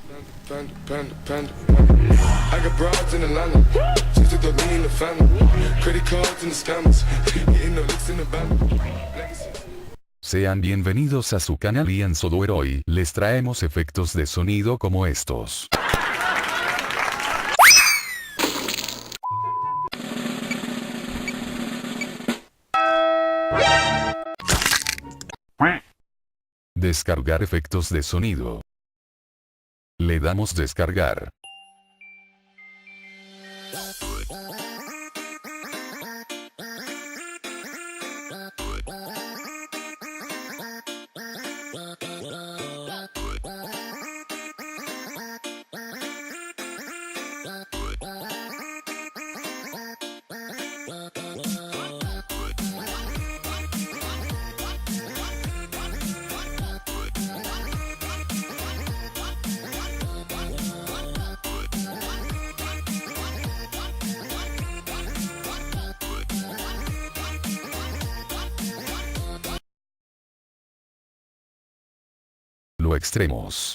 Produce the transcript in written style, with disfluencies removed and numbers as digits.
Panda, panda, panda, panda. I got broads in Atlanta. Just to throw me in the family. Credit cards and the scammers. Getting no licks in the band. Sean bienvenidos a su canal Ian Software. Hoy les traemos efectos de sonido como estos. Descargar efectos de sonido. Le damos descargar. Lo extremos.